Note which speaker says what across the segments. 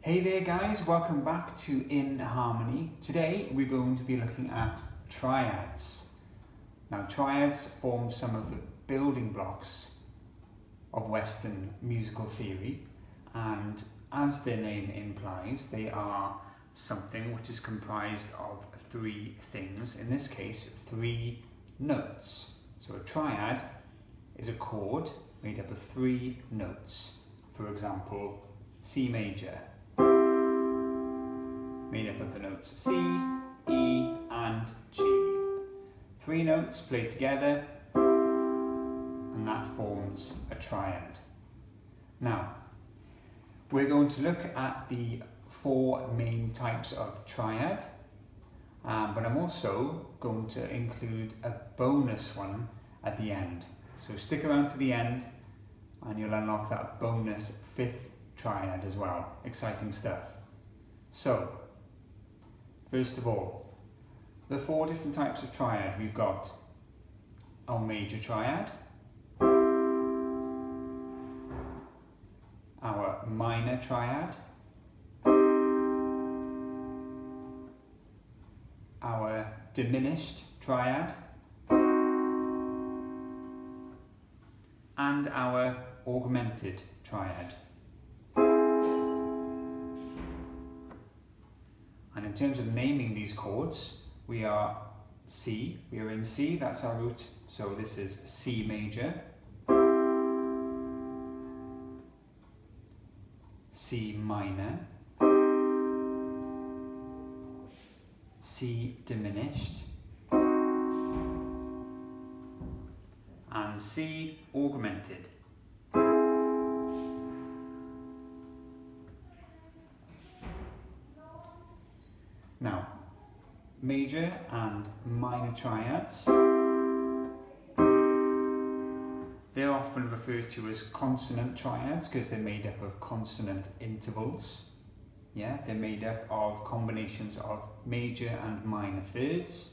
Speaker 1: Hey there guys, welcome back to In Harmony. Today we're going to be looking at triads. Now triads form some of the building blocks of Western musical theory, and as their name implies, they are something which is comprised of three things, in this case three notes. So a triad is a chord made up of three notes. For example, C major, made up of the notes C, E and G. Three notes played together and that forms a triad. Now, we're going to look at the four main types of triad, but I'm also going to include a bonus one at the end. So stick around to the end and you'll unlock that bonus fifth triad as well. Exciting stuff. So, first of all, the four different types of triad. We've got our major triad, our minor triad, our diminished triad, and our augmented triad. And in terms of naming these chords, we are in C, that's our root, so this is C major, C minor, C diminished, and C augmented. Now, major and minor triads, they're often referred to as consonant triads because they're made up of consonant intervals. Yeah, they're made up of combinations of major and minor thirds.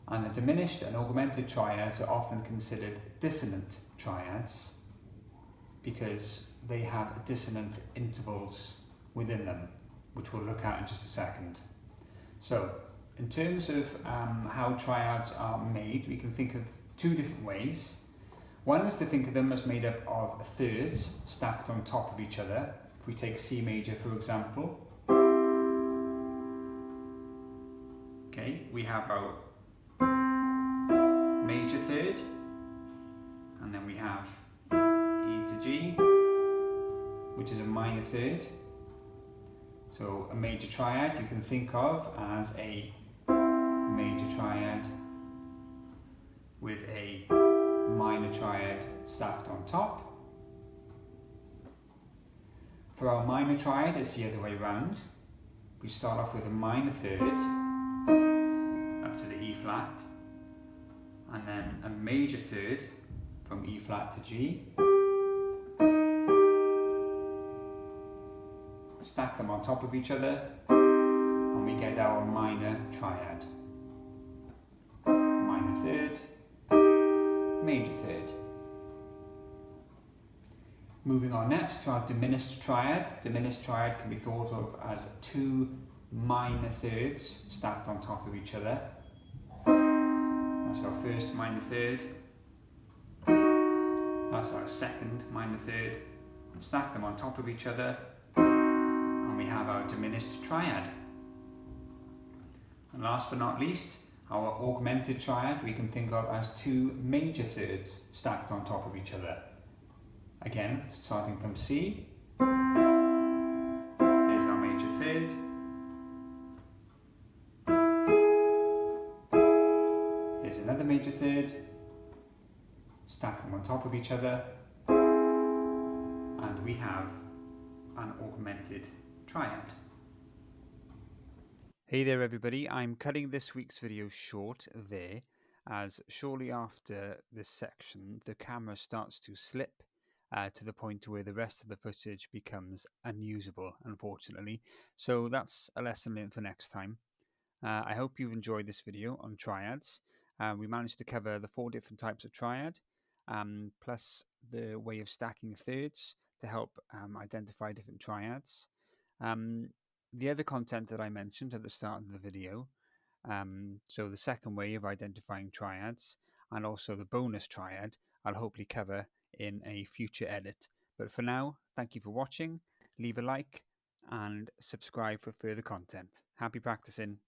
Speaker 1: And the diminished and augmented triads are often considered dissonant triads because they have dissonant intervals within them, which we'll look at in just a second. So, in terms of how triads are made, we can think of two different ways. One is to think of them as made up of thirds stacked on top of each other. If we take C major for example, okay, we have our major third, and then we have E to G, which is a minor third. So a major triad you can think of as a major triad with a minor triad stacked on top. For our minor triad, it's the other way round. We start off with a minor third up to the E flat, and then a major third from E flat to G. Stack them on top of each other and we get our minor triad. Minor third, major third. Moving on next to our diminished triad. Diminished triad can be thought of as two minor thirds stacked on top of each other. That's our first minor third. That's our second minor third. Stack them on top of each other and we have our diminished triad. And last but not least, our augmented triad we can think of as two major thirds stacked on top of each other. Again, starting from C, there's our major third, there's another major third, stack them on top of each other, and we have an augmented triad. Hey there everybody, I'm cutting this week's video short there, as shortly after this section the camera starts to slip to the point where the rest of the footage becomes unusable, unfortunately. So that's a lesson learned for next time. I hope you've enjoyed this video on triads. We managed to cover the four different types of triad, plus the way of stacking thirds, to help identify different triads. The other content that I mentioned at the start of the video, so the second way of identifying triads and also the bonus triad, I'll hopefully cover in a future edit. But for now, thank you for watching, leave a like and subscribe for further content. Happy practicing.